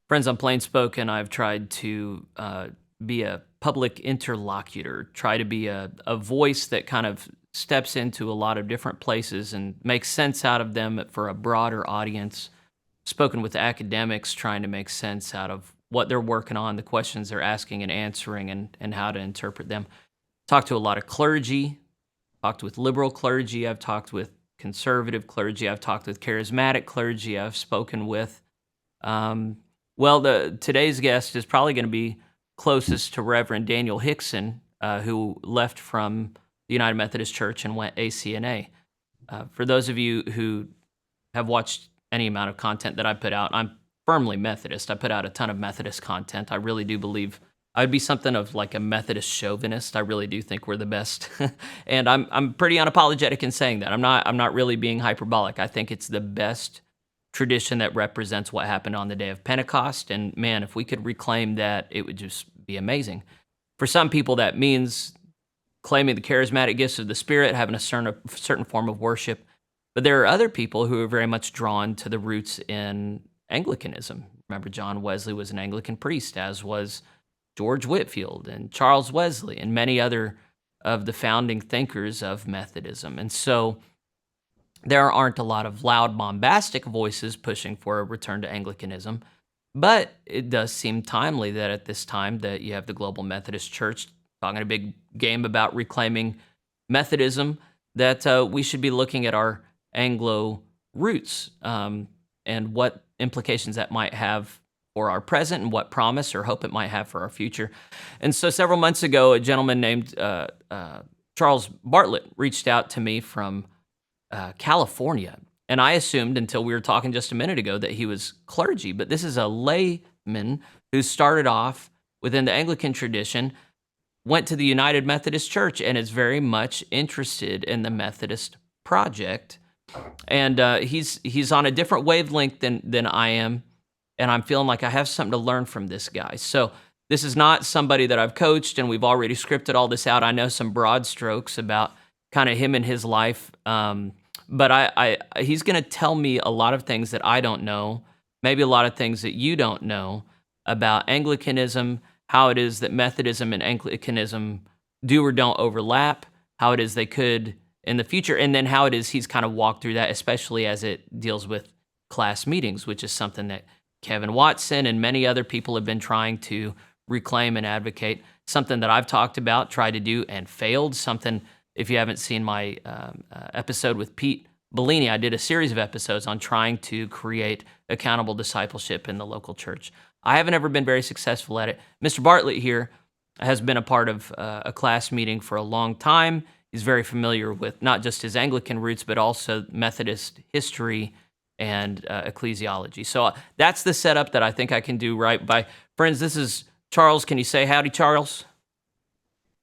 Friends, I'm plain spoken. I've tried to be a public interlocutor, try to be a voice that kind of steps into a lot of different places and makes sense out of them for a broader audience. Spoken with academics, trying to make sense out of what they're working on, the questions they're asking and answering, and how to interpret them. Talked to a lot of clergy, talked with liberal clergy, I've talked with conservative clergy, I've talked with charismatic clergy, I've spoken with. Today's guest is probably going to be closest to Reverend Daniel Hickson, who left from the United Methodist Church and went ACNA. For those of you who have watched any amount of content that I put out, I'm firmly Methodist. I put out a ton of Methodist content. I really do believe I'd be something of like a Methodist chauvinist. I really do think we're the best, and I'm pretty unapologetic in saying that. I'm not really being hyperbolic. I think it's the best tradition that represents what happened on the day of Pentecost. And man, if we could reclaim that, it would just be amazing. For some people, that means claiming the charismatic gifts of the Spirit, having a certain form of worship. But there are other people who are very much drawn to the roots in Anglicanism. Remember, John Wesley was an Anglican priest, as was George Whitefield and Charles Wesley and many other of the founding thinkers of Methodism. And so there aren't a lot of loud, bombastic voices pushing for a return to Anglicanism, but it does seem timely that at this time that you have the Global Methodist Church talking a big game about reclaiming Methodism, that we should be looking at our Anglo roots and what implications that might have for our present and what promise or hope it might have for our future. And so several months ago, a gentleman named Charles Bartlett reached out to me from California. And I assumed until we were talking just a minute ago that he was clergy, but this is a layman who started off within the Anglican tradition, went to the United Methodist Church, and is very much interested in the Methodist project. And he's on a different wavelength than I am, and I'm feeling like I have something to learn from this guy. So this is not somebody that I've coached, and we've already scripted all this out. I know some broad strokes about kind of him and his life, but he's going to tell me a lot of things that I don't know, maybe a lot of things that you don't know about Anglicanism, how it is that Methodism and Anglicanism do or don't overlap, how it is they could in the future, and then how it is he's kind of walked through that, especially as it deals with class meetings, which is something that Kevin Watson and many other people have been trying to reclaim and advocate, something that I've talked about, tried to do, and failed, something. If you haven't seen my episode with Pete Bellini, I did a series of episodes on trying to create accountable discipleship in the local church. I haven't ever been very successful at it. Mr. Bartlett here has been a part of a class meeting for a long time. He's very familiar with not just his Anglican roots, but also Methodist history and ecclesiology. So that's the setup that I think I can do right by. Friends, this is Charles. Can you say howdy, Charles?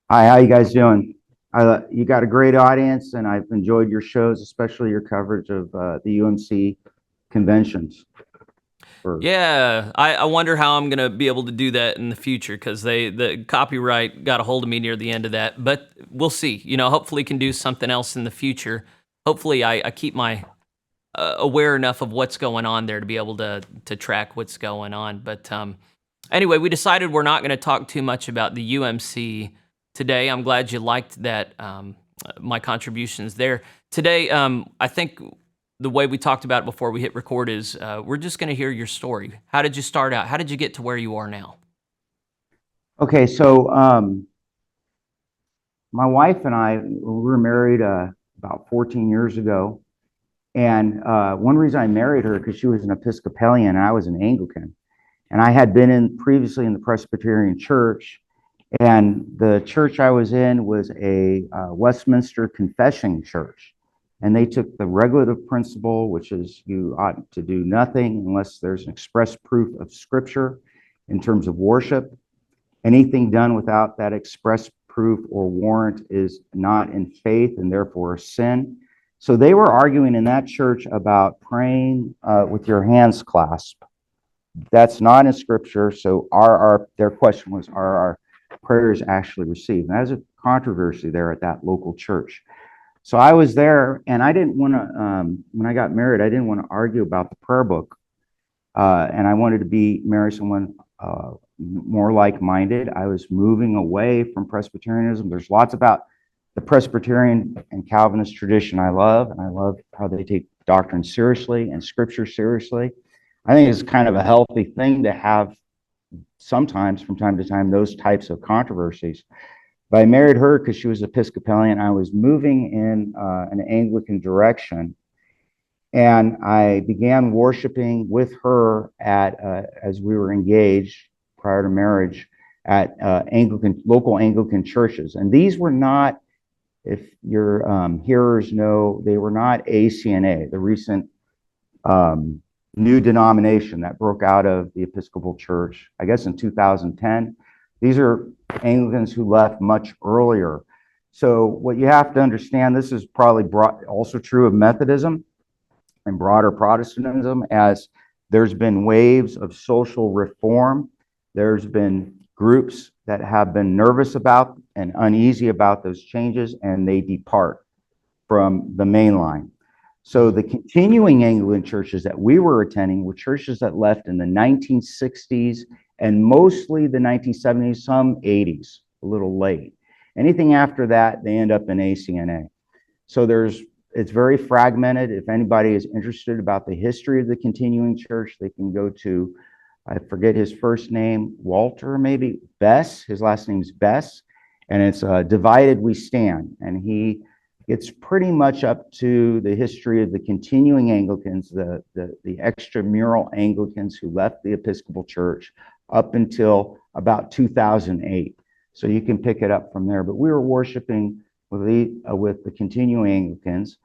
Hi, how you guys doing? You got a great audience, and I've enjoyed your shows, especially your coverage of the UMC conventions. Yeah, I wonder how I'm going to be able to do that in the future, because the copyright got a hold of me near the end of that. But we'll see. Hopefully can do something else in the future. Hopefully I keep my aware enough of what's going on there to be able to track what's going on. But anyway, we decided we're not going to talk too much about the UMC today. I'm glad you liked that, my contributions there. Today, I think the way we talked about it before we hit record is we're just going to hear your story. How did you start out? How did you get to where you are now? Okay, so my wife and I, we were married about 14 years ago. And one reason I married her, because she was an Episcopalian and I was an Anglican. And I had been previously in the Presbyterian Church. And the church I was in was a Westminster Confession church. And they took the regulative principle, which is you ought to do nothing unless there's an express proof of Scripture in terms of worship. Anything done without that express proof or warrant is not in faith and therefore a sin. So they were arguing in that church about praying with your hands clasped. That's not in Scripture. So their question was, are our prayers actually received? And that was a controversy there at that local church. So I was there, and I didn't want to, when I got married, I didn't want to argue about the prayer book. and I wanted to marry someone more like-minded. I was moving away from Presbyterianism. There's lots about the Presbyterian and Calvinist tradition I love, and I love how they take doctrine seriously and Scripture seriously. I think it's kind of a healthy thing to have sometimes, from time to time, those types of controversies. But I married her because she was Episcopalian. I was moving in an Anglican direction, and I began worshiping with her at, as we were engaged prior to marriage, at local Anglican churches. And these were not, if your hearers know, they were not ACNA, the recent new denomination that broke out of the Episcopal Church, I guess in 2010. These are Anglicans who left much earlier. So what you have to understand, this is probably also true of Methodism and broader Protestantism, as there's been waves of social reform. There's been groups that have been nervous about and uneasy about those changes, and they depart from the main line. So the continuing Anglican churches that we were attending were churches that left in the 1960s and mostly the 1970s, some 80s, a little late. Anything after that, they end up in ACNA. So it's very fragmented. If anybody is interested about the history of the continuing church, they can go to, I forget his first name, Walter maybe, Bess, his last name's Bess, and it's Divided We Stand. And he gets pretty much up to the history of the continuing Anglicans, the extramural Anglicans who left the Episcopal Church up until about 2008. So you can pick it up from there. But we were worshiping with the continuing Anglicans,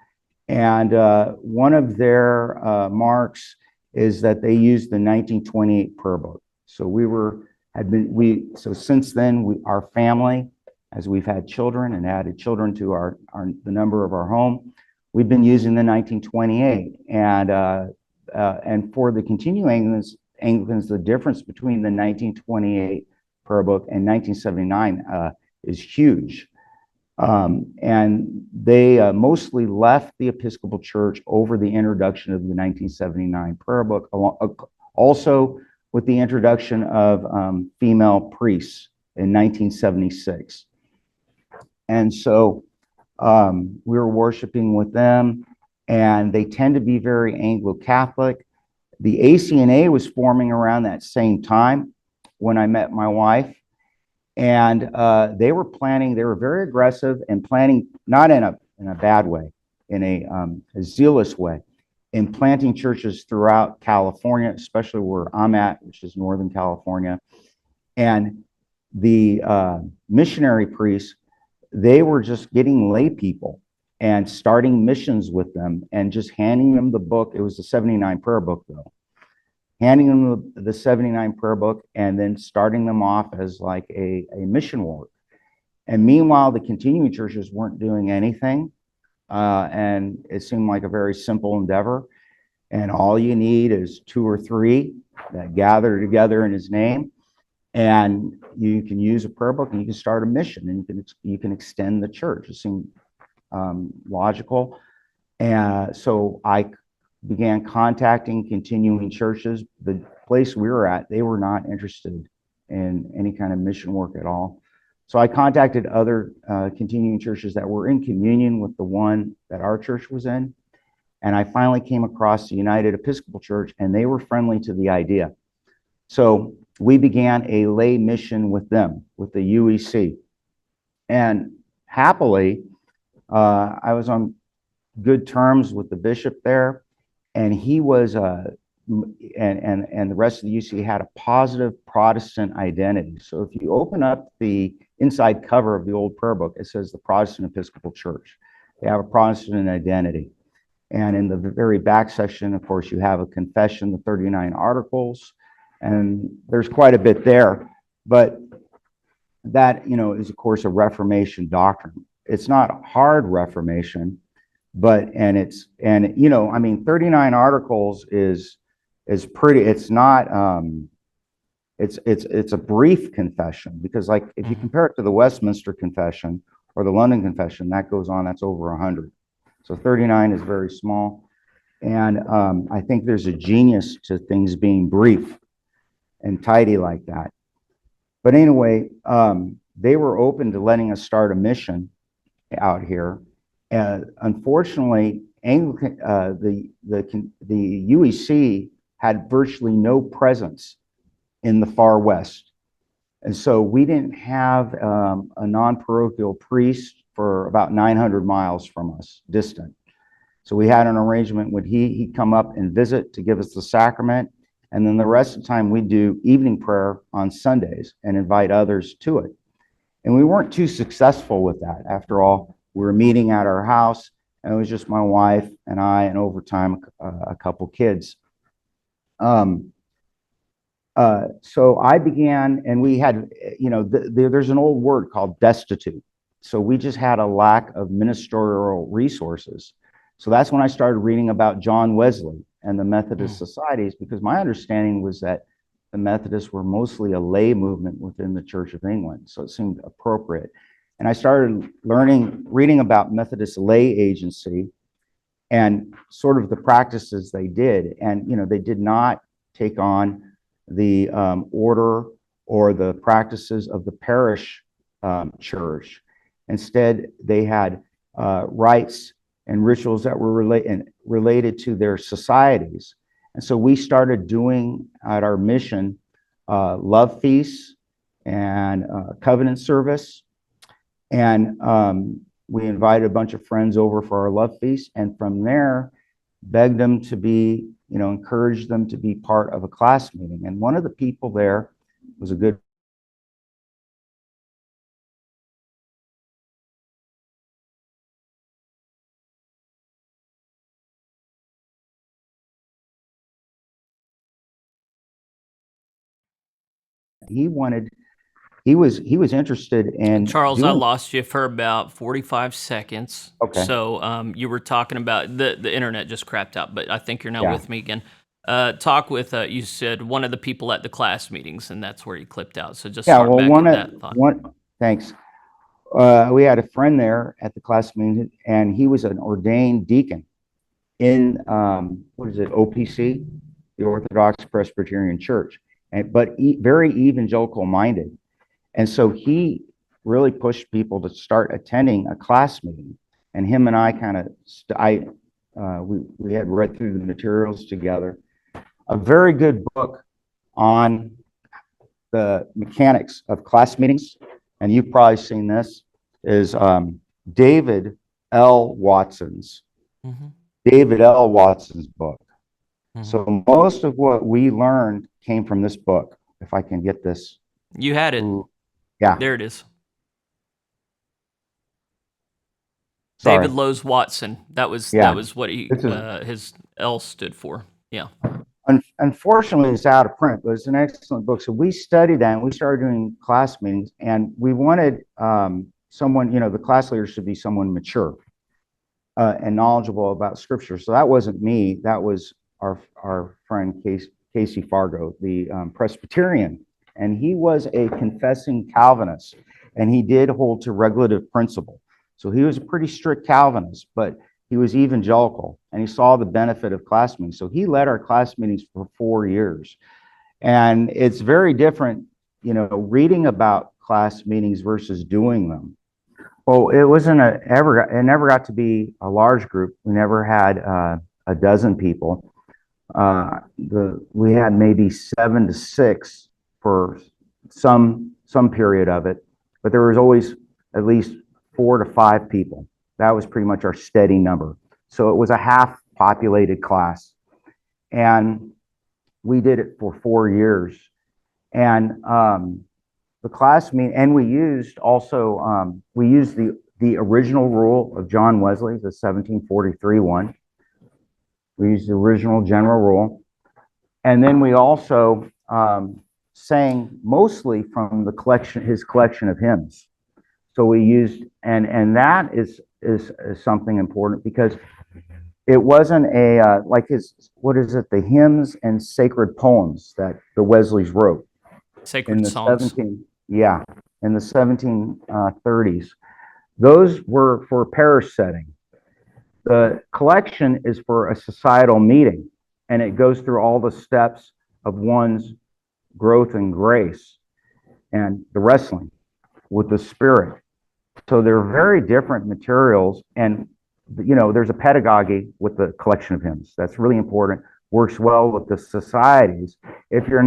and one of their marks is that they used the 1928 prayer book. So so since then, our family, as we've had children and added children to the number of our home, we've been using the 1928. And for the continuing Anglicans, the difference between the 1928 prayer book and 1979 is huge. And they mostly left the Episcopal Church over the introduction of the 1979 prayer book, also with the introduction of female priests in 1976. And so we were worshiping with them, and they tend to be very Anglo-Catholic. The ACNA was forming around that same time when I met my wife. And they were very aggressive and planning, not in a bad way, in a zealous way, in planting churches throughout California, especially where I'm at, which is Northern California. And the missionary priests, they were just getting lay people and starting missions with them and just handing them the book. It was the 79 prayer book, though. Handing them the 79 prayer book and then starting them off as like a mission work. And meanwhile, the continuing churches weren't doing anything. And it seemed like a very simple endeavor. And all you need is 2 or 3 that gather together in his name. And you can use a prayer book and you can start a mission, and you can extend the church. It seemed logical. And so I began contacting continuing churches. The place we were at, they were not interested in any kind of mission work at all. So I contacted other continuing churches that were in communion with the one that our church was in. And I finally came across the United Episcopal Church, and they were friendly to the idea. So we began a lay mission with them, with the UEC. And happily, I was on good terms with the bishop there. And he was, and the rest of the UC had a positive Protestant identity. So if you open up the inside cover of the old prayer book, it says the Protestant Episcopal Church. They have a Protestant identity. And in the very back section, of course, you have a confession, the 39 articles, and there's quite a bit there. But that, is of course a Reformation doctrine. It's not a hard Reformation, but, it's 39 articles is pretty, it's not, it's a brief confession, because like if you compare it to the Westminster Confession or the London Confession, that goes on, that's over 100. So 39 is very small. And I think there's a genius to things being brief and tidy like that. But anyway, they were open to letting us start a mission out here. Unfortunately, Anglican, the UEC had virtually no presence in the far west. And so we didn't have a non-parochial priest for about 900 miles from us, distant. So we had an arrangement when he'd come up and visit to give us the sacrament. And then the rest of the time we'd do evening prayer on Sundays and invite others to it. And we weren't too successful with that. After all, we were meeting at our house, and it was just my wife and I, and over time, a couple kids. So I began, and we had, there's an old word called destitute. So we just had a lack of ministerial resources. So that's when I started reading about John Wesley and the Methodist societies, because my understanding was that the Methodists were mostly a lay movement within the Church of England. So it seemed appropriate. And I started reading about Methodist lay agency and sort of the practices they did. And, they did not take on the order or the practices of the parish church. Instead, they had rites and rituals that were related to their societies. And so we started doing at our mission love feasts and covenant service. And we invited a bunch of friends over for our love feast. And from there, begged them to be, encouraged them to be part of a class meeting. And one of the people there was a good he was interested in Charles, I lost you for about 45 seconds. Okay. So you were talking about the internet just crapped out, but I think you're now Yeah. with me again. Talk with you said one of the people at the class meetings, and that's where you clipped out. So just start back at that thought. Thanks. We had a friend there at the class meeting, and he was an ordained deacon in OPC, the Orthodox Presbyterian Church, but very evangelical minded. And so he really pushed people to start attending a class meeting. And him and I we had read through the materials together. A very good book on the mechanics of class meetings, and you've probably seen this, is David L. Watson's book. So most of what we learned came from this book. If I can get this. You had it. Yeah. There it is. Sorry. David Lowes Watson. That was what his L stood for. Yeah. Unfortunately, it's out of print, but it's an excellent book. So we studied that, and we started doing class meetings, and we wanted someone, the class leader should be someone mature and knowledgeable about Scripture. So that wasn't me. That was our friend Casey Fargo, the Presbyterian. And he was a confessing Calvinist, and he did hold to regulative principle. So he was a pretty strict Calvinist, but he was evangelical, and he saw the benefit of class meetings. So he led our class meetings for 4 years. And it's very different, reading about class meetings versus doing them. Well, it never got to be a large group. We never had a dozen people. We had maybe 7 to 6 for some period of it, but there was always at least 4 to 5 people. That was pretty much our steady number. So it was a half populated class, and we did it for 4 years. And the class meeting, and we used the original rule of John Wesley, the 1743 one. We used the original general rule, and then we also sang mostly from his collection of hymns. So we used, and that is something important, because it wasn't the hymns and sacred poems that the Wesleys wrote. Sacred songs. In the 1730s. Those were for parish setting. The collection is for a societal meeting, and it goes through all the steps of one's growth and grace and the wrestling with the Spirit. So they're very different materials, and there's a pedagogy with the collection of hymns. That's really important. Works well with the societies. If you're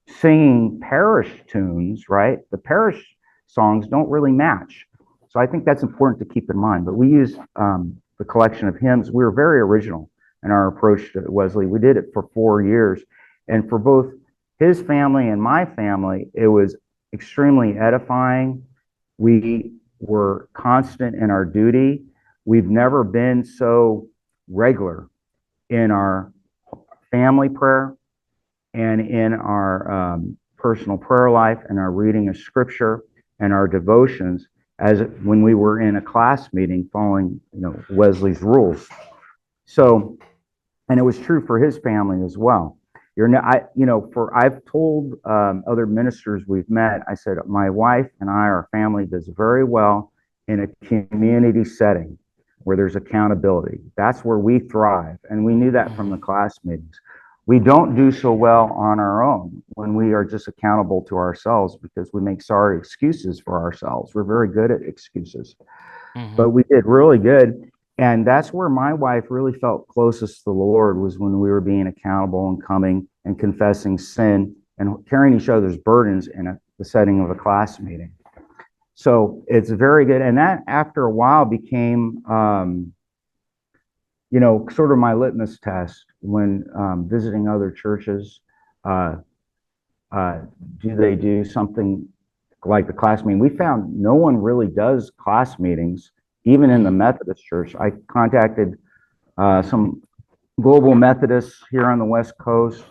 singing parish tunes, right? The parish songs don't really match. So I think that's important to keep in mind. But we use the collection of hymns. We were very original in our approach to Wesley. We did it for 4 years. And for both his family and my family, it was extremely edifying. We were constant in our duty. We've never been so regular in our family prayer and in our personal prayer life and our reading of scripture and our devotions as when we were in a class meeting following Wesley's rules. So, and it was true for his family as well. I've told other ministers we've met, I said, my wife and our family does very well in a community setting where there's accountability. That's where we thrive. And we knew that from the class meetings. We don't do so well on our own when we are just accountable to ourselves because we make sorry excuses for ourselves. We're very good at excuses, but we did really good. And that's where my wife really felt closest to the Lord, was when we were being accountable and coming and confessing sin and carrying each other's burdens in the setting of a class meeting. So it's very good. And that, after a while, became, sort of my litmus test when visiting other churches. Do they do something like the class meeting? We found no one really does class meetings, even in the Methodist church. I contacted some global Methodists here on the West Coast,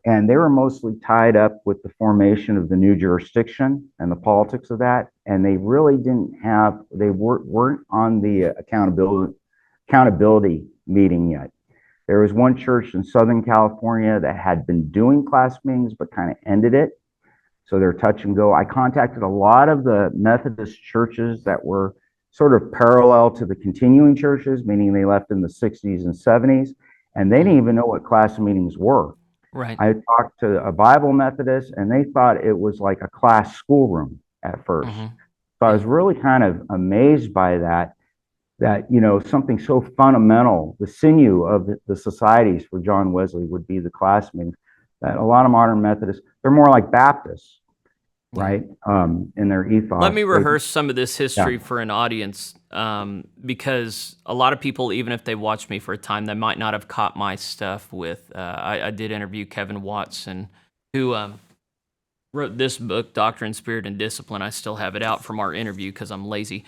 and they were mostly tied up with the formation of the new jurisdiction and the politics of that. And they really weren't on the accountability meeting yet. There was one church in Southern California that had been doing class meetings, but kind of ended it. So they're touch and go. I contacted a lot of the Methodist churches that were sort of parallel to the continuing churches, meaning they left in the 60s and 70s, and they didn't even know what class meetings were. Right. I talked to a Bible Methodist, and they thought it was like a class schoolroom at first. So I was really kind of amazed by that something so fundamental, the sinew of the societies for John Wesley would be the class meetings. That a lot of modern Methodists, they're more like Baptists, right? In their ethos. Let me rehearse some of this history for an audience, because a lot of people, even if they watch me for a time, they might not have caught my stuff with, I did interview Kevin Watson, who wrote this book, Doctrine, Spirit, and Discipline. I still have it out from our interview because I'm lazy.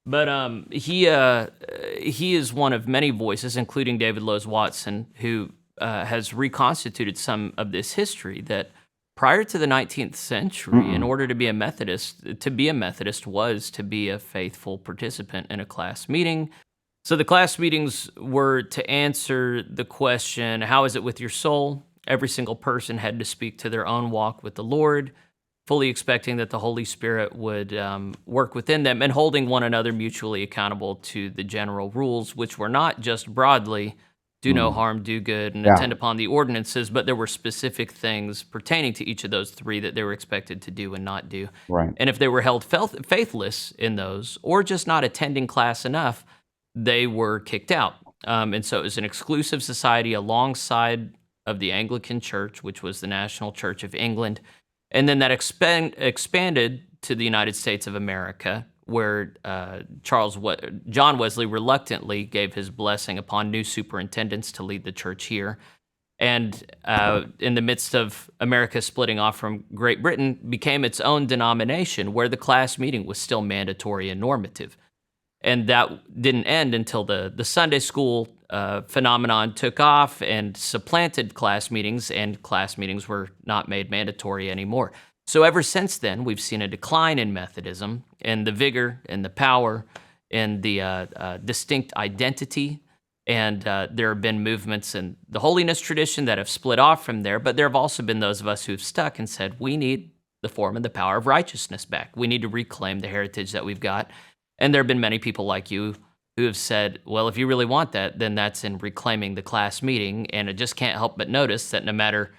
But he is one of many voices, including David Lowes Watson, who has reconstituted some of this history that prior to the 19th century, in order to be a Methodist was to be a faithful participant in a class meeting. So the class meetings were to answer the question, how is it with your soul? Every single person had to speak to their own walk with the Lord, fully expecting that the Holy Spirit would work within them and holding one another mutually accountable to the general rules, which were not just broadly do no harm, do good, and attend upon the ordinances, but there were specific things pertaining to each of those three that they were expected to do and not do. Right. And if they were held faithless in those, or just not attending class enough, they were kicked out. And so it was an exclusive society alongside of the Anglican Church, which was the National Church of England. And then that expanded to the United States of America, where John Wesley reluctantly gave his blessing upon new superintendents to lead the church here. And in the midst of America splitting off from Great Britain, became its own denomination where the class meeting was still mandatory and normative. And that didn't end until the Sunday school phenomenon took off and supplanted class meetings, and class meetings were not made mandatory anymore. So ever since then, we've seen a decline in Methodism, in the vigor, in the power, in the distinct identity, and there have been movements in the holiness tradition that have split off from there, but there have also been those of us who've stuck and said, we need the form and the power of righteousness back. We need to reclaim the heritage that we've got. And there have been many people like you who have said, well, if you really want that, then that's in reclaiming the class meeting. And I just can't help but notice that no matter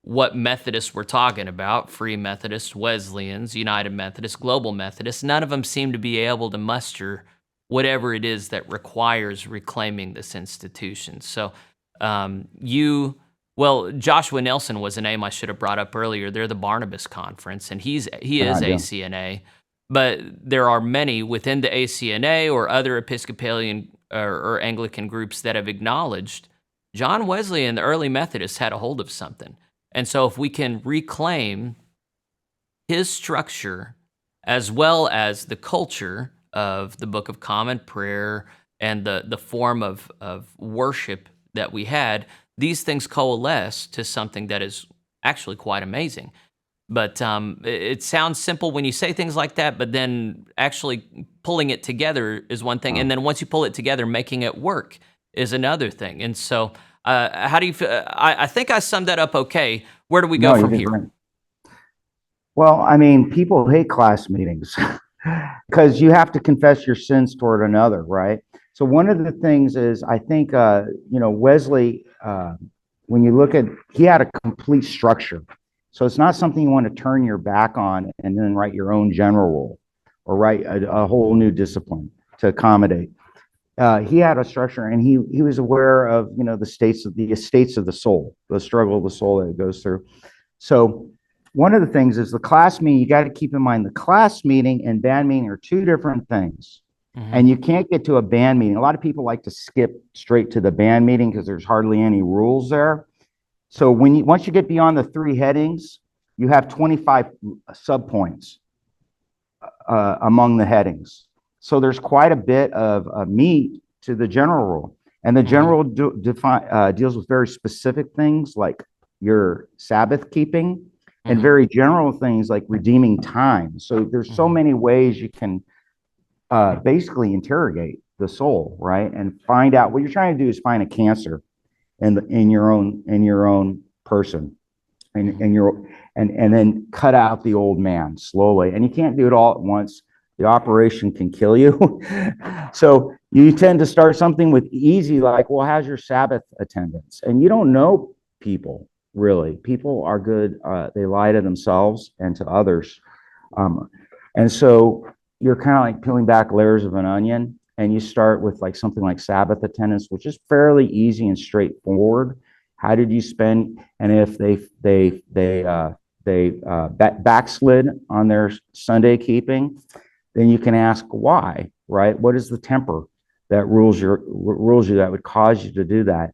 what Methodists we're talking about, Free Methodists, Wesleyans, United Methodists, Global Methodists, none of them seem to be able to muster whatever it is that requires reclaiming this institution. So Joshua Nelson was a name I should have brought up earlier. They're the Barnabas Conference, and he is ACNA. But there are many within the ACNA or other Episcopalian or Anglican groups that have acknowledged John Wesley and the early Methodists had a hold of something. And so if we can reclaim his structure as well as the culture of the Book of Common Prayer and the form of worship that we had, these things coalesce to something that is actually quite amazing. But it sounds simple when you say things like that, but then actually pulling it together is one thing. And then once you pull it together, making it work is another thing. And so how do you feel? I think I summed that up okay. Where do we go from here? Right. Well, I mean, people hate class meetings because you have to confess your sins toward another, right? So one of the things is, I think, Wesley, when you look at, he had a complete structure. So it's not something you want to turn your back on and then write your own general rule or write a whole new discipline to accommodate. He had a structure, and he was aware of, the estates of the soul, the struggle of the soul that it goes through. So one of the things is the class meeting. You got to keep in mind the class meeting and band meeting are two different things. Mm-hmm. And you can't get to a band meeting. A lot of people like to skip straight to the band meeting because there's hardly any rules there. So once you get beyond the 3 headings, you have 25 subpoints among the headings. So there's quite a bit of meat to the general rule. And the general deals with very specific things like your Sabbath keeping and very general things like redeeming time. So there's so many ways you can basically interrogate the soul, right? And find out what you're trying to do is find a cancer in your own person, and then cut out the old man slowly. And you can't do it all at once. The operation can kill you. So you tend to start something with easy, like, well, how's your Sabbath attendance? And you don't know people, really. People are good. They lie to themselves and to others. And so you're kind of like peeling back layers of an onion, and you start with like something like Sabbath attendance, which is fairly easy and straightforward. How did you spend? And if they backslid on their Sunday keeping, then you can ask why, right? What is the temper that rules you that would cause you to do that?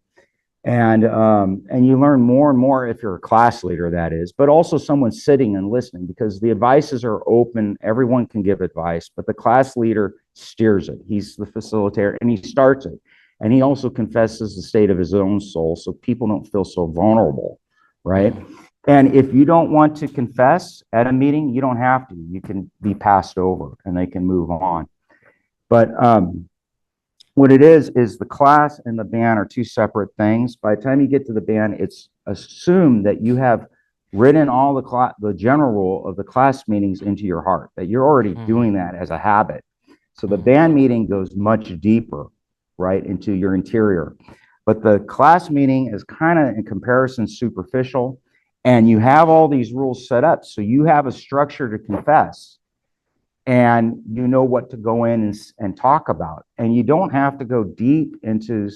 And you learn more and more if you're a class leader, that is, but also someone sitting and listening, because the advices are open. Everyone can give advice, but the class leader steers it. He's the facilitator, and he starts it. And he also confesses the state of his own soul, so people don't feel so vulnerable, right? And if you don't want to confess at a meeting, you don't have to. You can be passed over, and they can move on. But what it is the class and the band are two separate things. By the time you get to the band, it's assumed that you have written all the general rule of the class meetings into your heart, that you're already doing that as a habit. So the band meeting goes much deeper, right, into your interior. But the class meeting is kind of, in comparison, superficial, and you have all these rules set up, so you have a structure to confess, and you know what to go in and talk about, and you don't have to go deep into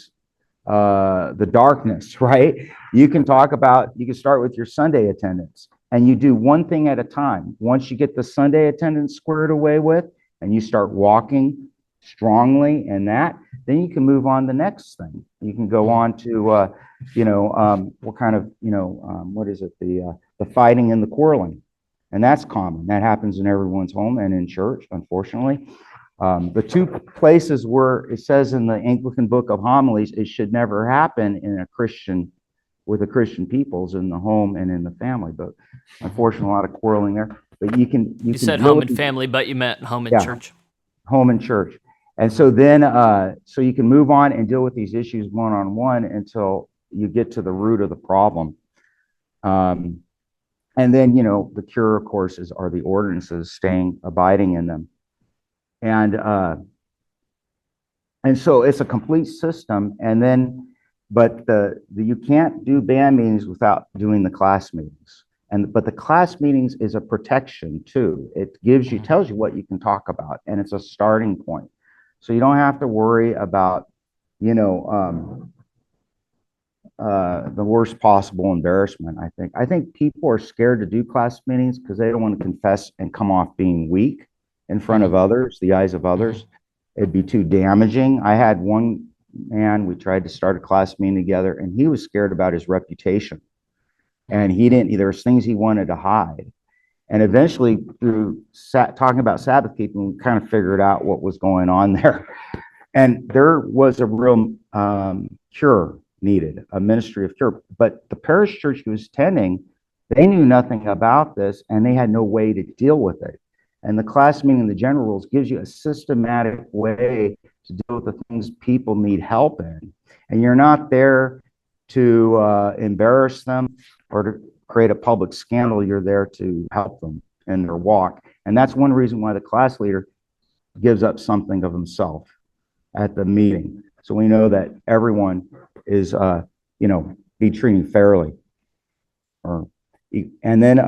the darkness, right? You can start with your Sunday attendance, and you do one thing at a time. Once you get the Sunday attendance squared away with, and you start walking strongly in that, then you can move on to the next thing. You can go on to, what kind of, what is it? The fighting and the quarreling. And that's common. That happens in everyone's home and in church, unfortunately. The two places where it says in the Anglican Book of Homilies, it should never happen with the Christian peoples, in the home and in the family. But unfortunately, a lot of quarreling there. But you said home and family, but you meant home and church. Home and church. And so then, so you can move on and deal with these issues one-on-one until you get to the root of the problem. And then, the cure, of course, are the ordinances, abiding in them. And so it's a complete system. And then, but you can't do band meetings without doing the class meetings. But the class meetings is a protection too. It tells you what you can talk about, and it's a starting point. So you don't have to worry about, you know, the worst possible embarrassment, I think. I think people are scared to do class meetings because they don't want to confess and come off being weak in front of others, the eyes of others. It'd be too damaging. I had one man, we tried to start a class meeting together, and he was scared about his reputation. And there was things he wanted to hide. And eventually, through talking about Sabbath keeping, we kind of figured out what was going on there. And there was a real cure needed, a ministry of cure. But the parish church he was attending, they knew nothing about this, and they had no way to deal with it. And the class meeting, the general rules, gives you a systematic way to deal with the things people need help in. And you're not there to embarrass them or to create a public scandal. You're there to help them in their walk. And that's one reason why the class leader gives up something of himself at the meeting. So we know that everyone is, be treated fairly. And then,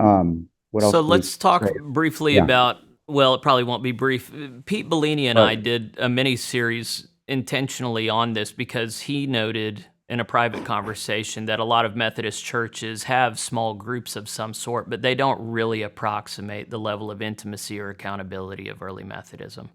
what else? So let's talk briefly about, well, it probably won't be brief. Pete Bellini and I did a mini series intentionally on this because he noted in a private conversation that a lot of Methodist churches have small groups of some sort, but they don't really approximate the level of intimacy or accountability of early Methodism.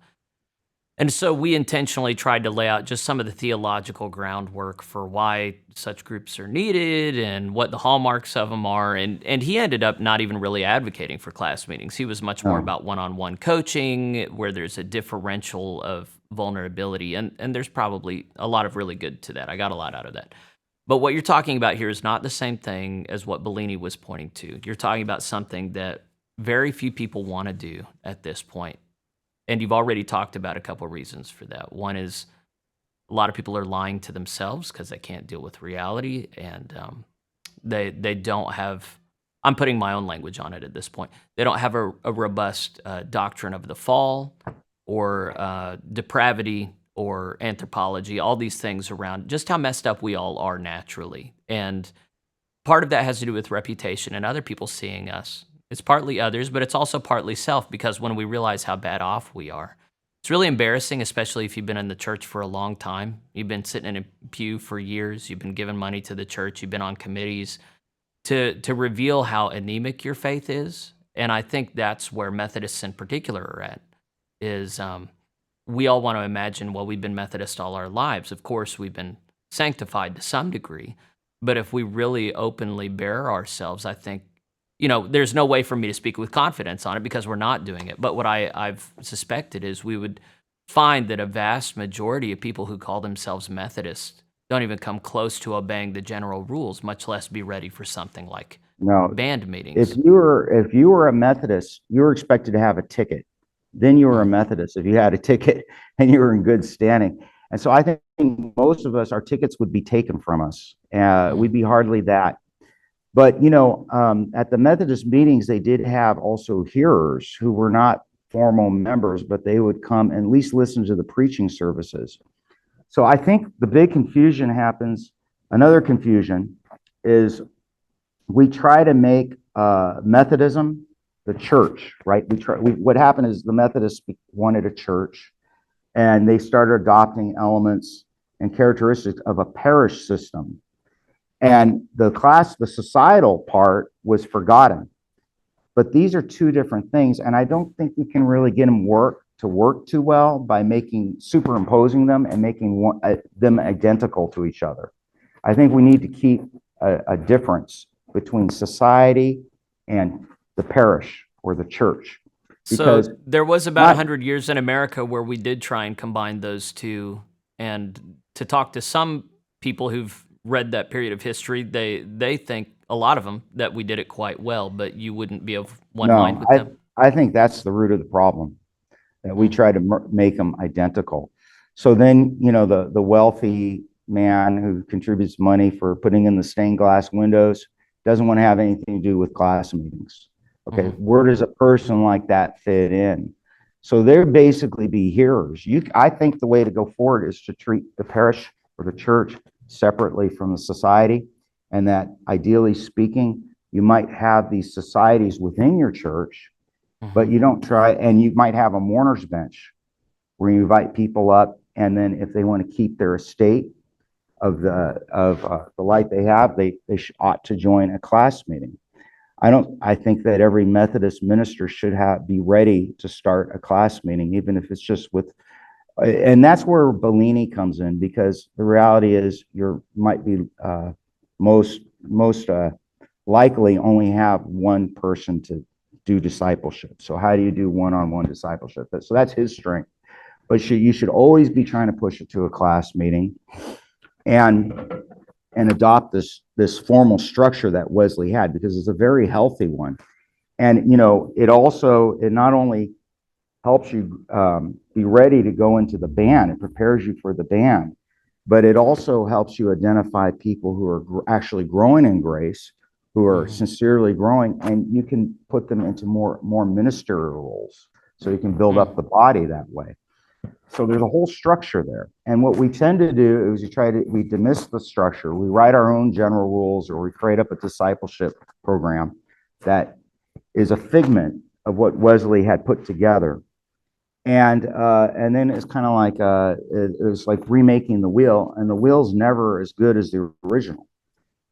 And so we intentionally tried to lay out just some of the theological groundwork for why such groups are needed and what the hallmarks of them are. And he ended up not even really advocating for class meetings. He was much more about one-on-one coaching where there's a differential of vulnerability. And there's probably a lot of really good to that. I got a lot out of that. But what you're talking about here is not the same thing as what Bellini was pointing to. You're talking about something that very few people want to do at this point. And you've already talked about a couple of reasons for that. One is a lot of people are lying to themselves because they can't deal with reality, and they don't have, I'm putting my own language on it at this point, they don't have a robust doctrine of the fall or depravity or anthropology, all these things around just how messed up we all are naturally. And part of that has to do with reputation and other people seeing us. It's partly others, but it's also partly self, because when we realize how bad off we are, it's really embarrassing, especially if you've been in the church for a long time. You've been sitting in a pew for years. You've been giving money to the church. You've been on committees to reveal how anemic your faith is. And I think that's where Methodists in particular are at, is we all want to imagine, well, we've been Methodist all our lives. Of course, we've been sanctified to some degree. But if we really openly bare ourselves, I think, there's no way for me to speak with confidence on it because we're not doing it. But what I've suspected is we would find that a vast majority of people who call themselves Methodists don't even come close to obeying the general rules, much less be ready for something like band meetings. If you were a Methodist, you were expected to have a ticket. Then you were a Methodist if you had a ticket and you were in good standing. And so I think most of us, our tickets would be taken from us. We'd be hardly that. But, at the Methodist meetings, they did have also hearers who were not formal members, but they would come and at least listen to the preaching services. So I think the big confusion happens. Another confusion is we try to make Methodism the church, right? What happened is the Methodists wanted a church, and they started adopting elements and characteristics of a parish system. And the societal part was forgotten. But these are two different things, and I don't think you can really get them to work too well by superimposing them and making them identical to each other. I think we need to keep a difference between society and the parish or the church. So there was about 100 years in America where we did try and combine those two. And to talk to some people who've read that period of history, they think, a lot of them, that we did it quite well, but you wouldn't be of one mind with them. I think that's the root of the problem, that we try to make them identical. So then, the wealthy man who contributes money for putting in the stained glass windows doesn't want to have anything to do with class meetings. Okay, where does a person like that fit in? So they'll basically be hearers. I think the way to go forward is to treat the parish or the church separately from the society, and that ideally speaking, you might have these societies within your church, but you don't try, and you might have a mourner's bench where you invite people up, and then if they want to keep their estate of the light they have, they ought to join a class meeting. I think that every Methodist minister should be ready to start a class meeting, even if it's just with, and that's where Bellini comes in, because the reality is you might be most likely only have one person to do discipleship. So how do you do one-on-one discipleship? So that's his strength. But you should always be trying to push it to a class meeting and adopt this formal structure that Wesley had, because it's a very healthy one. And it not only helps you be ready to go into the band, it prepares you for the band, but it also helps you identify people who are actually growing in grace, who are sincerely growing, and you can put them into more ministerial roles, so you can build up the body that way. So there's a whole structure there. And what we tend to do is we dismiss the structure. We write our own general rules, or we create up a discipleship program that is a figment of what Wesley had put together. And then it's kind of like it was like remaking the wheel, and the wheel's never as good as the original.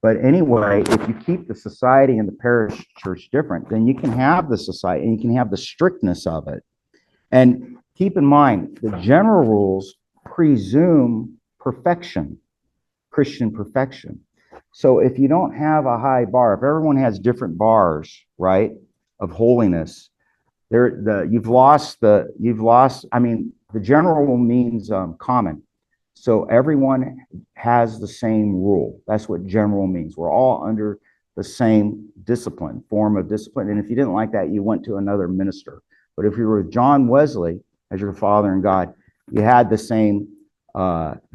But anyway, if you keep the society and the parish church different, then you can have the society and you can have the strictness of it. And keep in mind, the general rules presume perfection, Christian perfection. So if you don't have a high bar, if everyone has different bars, right, of holiness, you've lost. I mean, the general rule means common. So everyone has the same rule. That's what general means. We're all under the same form of discipline. And if you didn't like that, you went to another minister. But if you were with John Wesley as your father and God, you had the same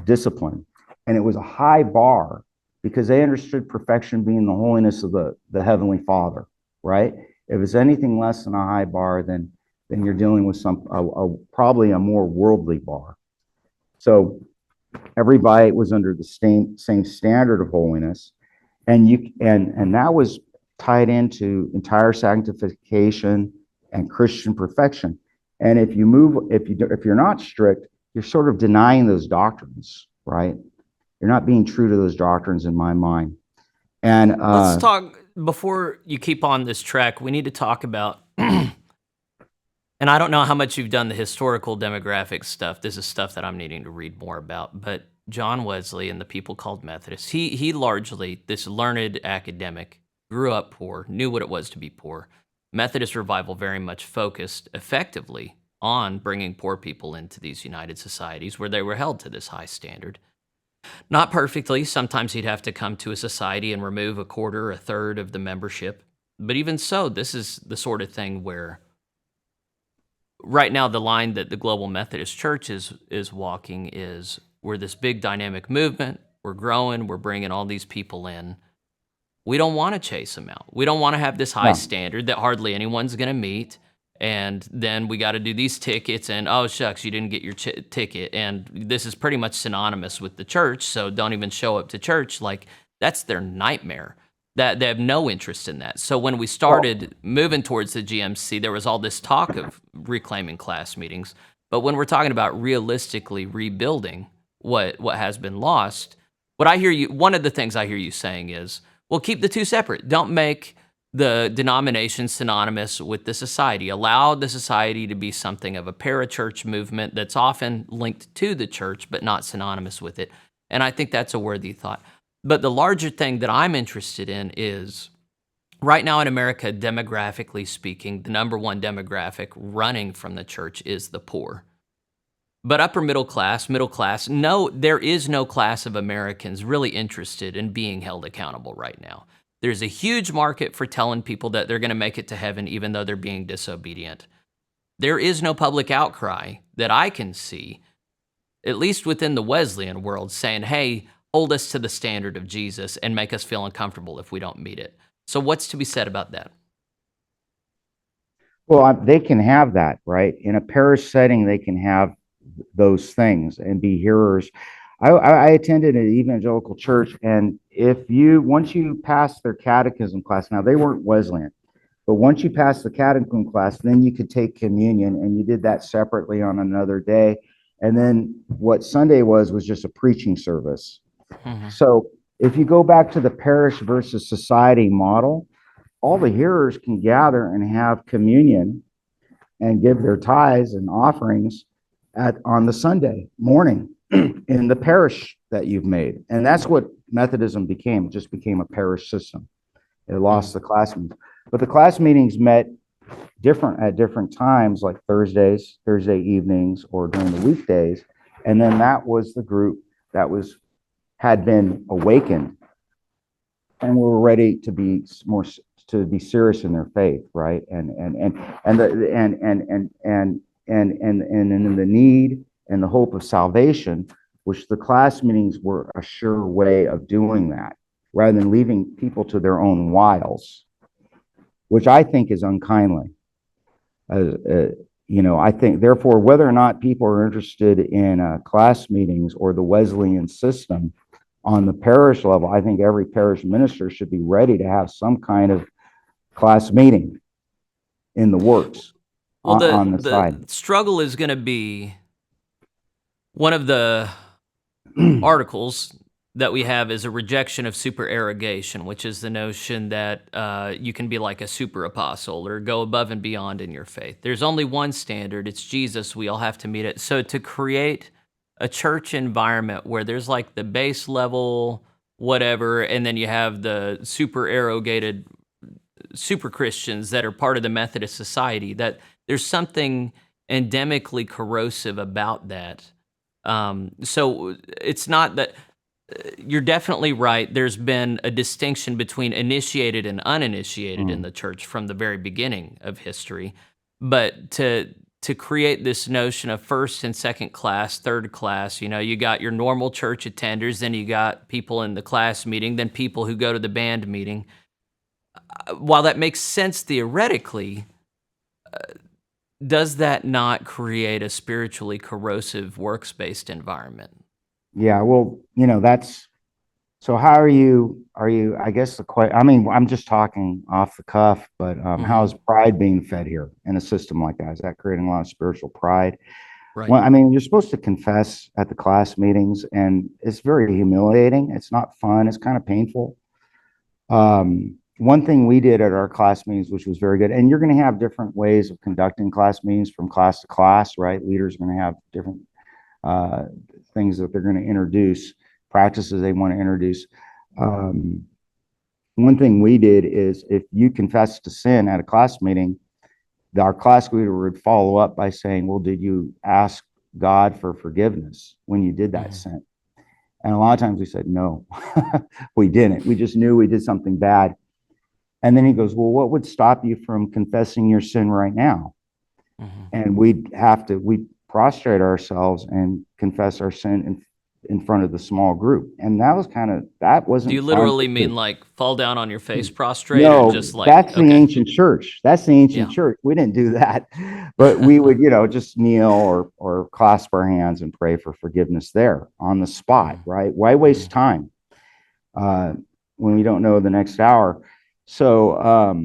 discipline. And it was a high bar, because they understood perfection being the holiness of the Heavenly Father, right? If it's anything less than a high bar, then you're dealing with probably a more worldly bar. So everybody was under the same standard of holiness, and that was tied into entire sanctification and Christian perfection. And if you're not strict, you're sort of denying those doctrines, right? You're not being true to those doctrines, in my mind. And let's talk, before you keep on this track, we need to talk about, and I don't know how much you've done the historical demographic stuff. This is stuff that I'm needing to read more about. But John Wesley and the people called Methodists, he largely, this learned academic, grew up poor, knew what it was to be poor. Methodist revival very much focused effectively on bringing poor people into these united societies where they were held to this high standard. Not perfectly. Sometimes he'd have to come to a society and remove a quarter, a third of the membership. But even so, this is the sort of thing where right now the line that the Global Methodist Church is walking is, we're this big dynamic movement, we're growing, we're bringing all these people in. We don't want to chase them out. We don't want to have this high standard that hardly anyone's going to meet. And then we got to do these tickets, and oh, shucks, you didn't get your ticket. And this is pretty much synonymous with the church, so don't even show up to church. Like, that's their nightmare. That they have no interest in that. So when we started moving towards the GMC, there was all this talk of reclaiming class meetings. But when we're talking about realistically rebuilding what has been lost, one of the things I hear you saying is, well, keep the two separate. Don't make the denomination synonymous with the society. Allow the society to be something of a parachurch movement that's often linked to the church, but not synonymous with it. And I think that's a worthy thought. But the larger thing that I'm interested in is, right now in America, demographically speaking, the number one demographic running from the church is the poor. But upper middle class, no, there is no class of Americans really interested in being held accountable right now. There's a huge market for telling people that they're going to make it to heaven even though they're being disobedient. There is no public outcry that I can see, at least within the Wesleyan world, saying, hey, hold us to the standard of Jesus and make us feel uncomfortable if we don't meet it. So what's to be said about that? Well, they can have that, right? In a parish setting, they can have those things and be hearers. I attended an evangelical church, and once you pass their catechism class, now they weren't Wesleyan, but once you pass the catechism class, then you could take communion, and you did that separately on another day. And then what Sunday was just a preaching service. Mhm. So if you go back to the parish versus society model, all the hearers can gather and have communion and give their tithes and offerings on the Sunday morning in the parish that you've made. And that's what Methodism became. It just became a parish system. It lost the class meetings. But the class meetings met at different times, like Thursday evenings, or during the weekdays. And then that was the group that had been awakened and were ready to be serious in their faith, right? And in the need and the hope of salvation, which the class meetings were a sure way of doing that, rather than leaving people to their own wiles, which I think is unkindly. I think, therefore, whether or not people are interested in class meetings or the Wesleyan system on the parish level, I think every parish minister should be ready to have some kind of class meeting in the works. Well, on the the side. struggle is going to be one of the articles that we have is a rejection of supererogation, which is the notion that you can be like a super apostle or go above and beyond in your faith. There's only one standard. It's Jesus. We all have to meet it. So to create a church environment where there's like the base level, whatever, and then you have the super erogated super Christians that are part of the Methodist society, that there's something endemically corrosive about that. So it's not that you're definitely right. There's been a distinction between initiated and uninitiated in the church from the very beginning of history. But to create this notion of first and second class, third class, you got your normal church attenders, then you got people in the class meeting, then people who go to the band meeting. While that makes sense theoretically, does that not create a spiritually corrosive works-based environment? Yeah, well, so how I guess I'm just talking off the cuff, but how is pride being fed here in a system like that? Is that creating a lot of spiritual pride? Right. Well, you're supposed to confess at the class meetings, and it's very humiliating. It's not fun. It's kind of painful. One thing we did at our class meetings, which was very good, and you're going to have different ways of conducting class meetings from class to class, right? Leaders are going to have different things that they're going to introduce, practices they want to introduce. One thing we did is, if you confess to sin at a class meeting, our class leader would follow up by saying, well, did you ask God for forgiveness when you did that sin? And a lot of times we said, no, we didn't. We just knew we did something bad. And then he goes, well, what would stop you from confessing your sin right now? And we'd prostrate ourselves and confess our sin in front of the small group. And that wasn't Do you fun literally to mean do. like fall down on your face prostrate, or No, just like, that's the okay, ancient church. That's the ancient yeah, church. We didn't do that, but we would, just kneel or clasp our hands and pray for forgiveness there on the spot, right? Why waste time when we don't know the next hour? So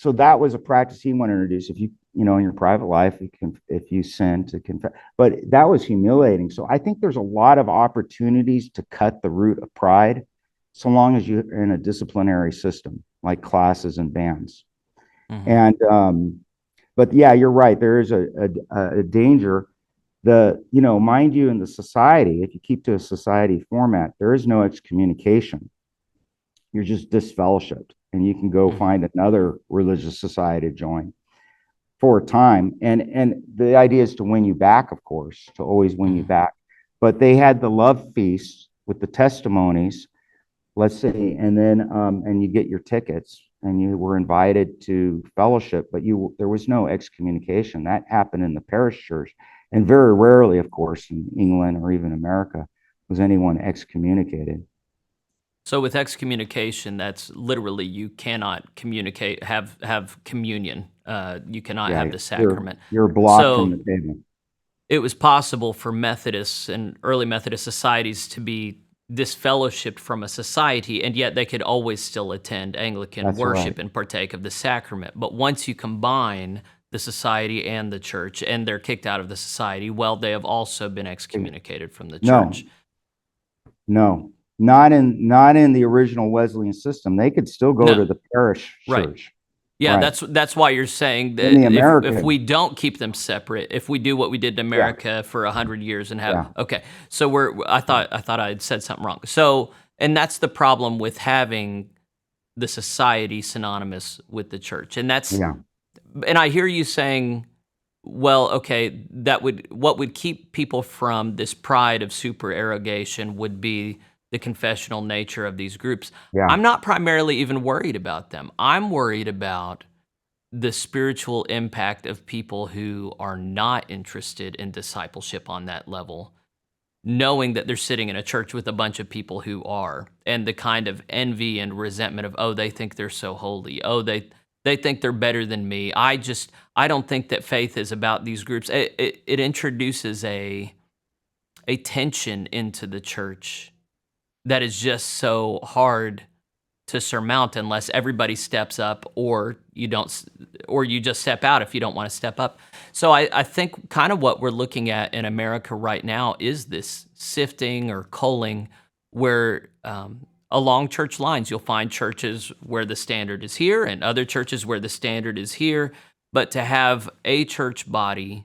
that was a practice he wanted to introduce. If in your private life, if you sin, to confess, but that was humiliating. So I think there's a lot of opportunities to cut the root of pride, so long as you're in a disciplinary system like classes and bands. And but yeah, you're right. There is a danger. Mind you, in the society, if you keep to a society format, there is no excommunication. You're just disfellowshipped, and you can go find another religious society to join for a time. And the idea is to win you back, of course, to always win you back. But they had the love feasts with the testimonies, let's say, and then and you get your tickets, and you were invited to fellowship, but there was no excommunication. That happened in the parish church, and very rarely, of course, in England or even America was anyone excommunicated. So with excommunication, that's literally you cannot communicate, have communion. You cannot Yeah, have the sacrament. you're blocked from So the table. it was possible for Methodists and early Methodist societies to be disfellowshipped from a society, and yet they could always still attend Anglican That's right. worship and partake of the sacrament. But once you combine the society and the church, and they're kicked out of the society, well, they have also been excommunicated from the No, church. no, not in the original Wesleyan system. They could still go No, to the parish right. church. Yeah, Right. that's why you're saying In that the if we American, don't keep them separate, if we do what we did in yeah, America for 100 years and have yeah, okay, so I thought I had said something wrong. So, and that's the problem with having the society synonymous with the church, yeah, and I hear you saying, well, okay, what would keep people from this pride of supererogation would be the confessional nature of these groups. yeah, I'm not primarily even worried about them. I'm worried about the spiritual impact of people who are not interested in discipleship on that level, knowing that they're sitting in a church with a bunch of people who are, and the kind of envy and resentment of, oh, they think they're so holy. Oh, they think they're better than me. I don't think that faith is about these groups. It introduces a tension into the church that is just so hard to surmount unless everybody steps up, or you don't, or you just step out if you don't want to step up. So I think kind of what we're looking at in America right now is this sifting or culling where along church lines, you'll find churches where the standard is here and other churches where the standard is here. But to have a church body,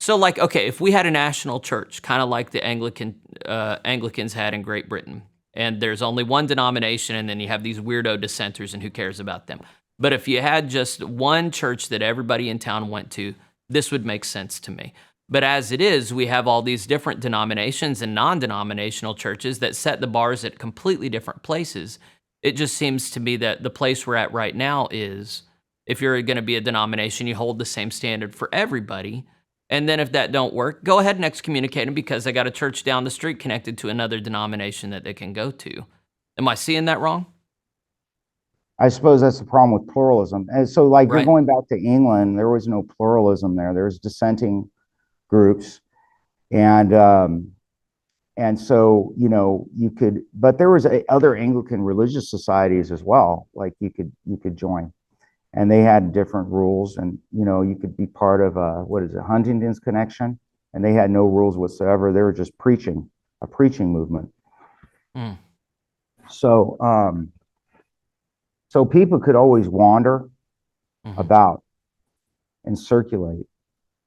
so like, okay, if we had a national church, kind of like the Anglicans had in Great Britain, and there's only one denomination, and then you have these weirdo dissenters, and who cares about them? But if you had just one church that everybody in town went to, this would make sense to me. But as it is, we have all these different denominations and non-denominational churches that set the bars at completely different places. It just seems to me that the place we're at right now is, if you're going to be a denomination, you hold the same standard for everybody. And then if that don't work, go ahead and excommunicate them because they got a church down the street connected to another denomination that they can go to. Am I seeing that wrong? I suppose that's the problem with pluralism. And so, like, you're Right. going back to England, there was no pluralism there. There was dissenting groups, and so, you could, but there was other Anglican religious societies as well. Like you could join, and they had different rules, and you could be part of what is it, Huntington's Connection, and they had no rules whatsoever. They were just preaching, a preaching movement. Mm. So so people could always wander about and circulate.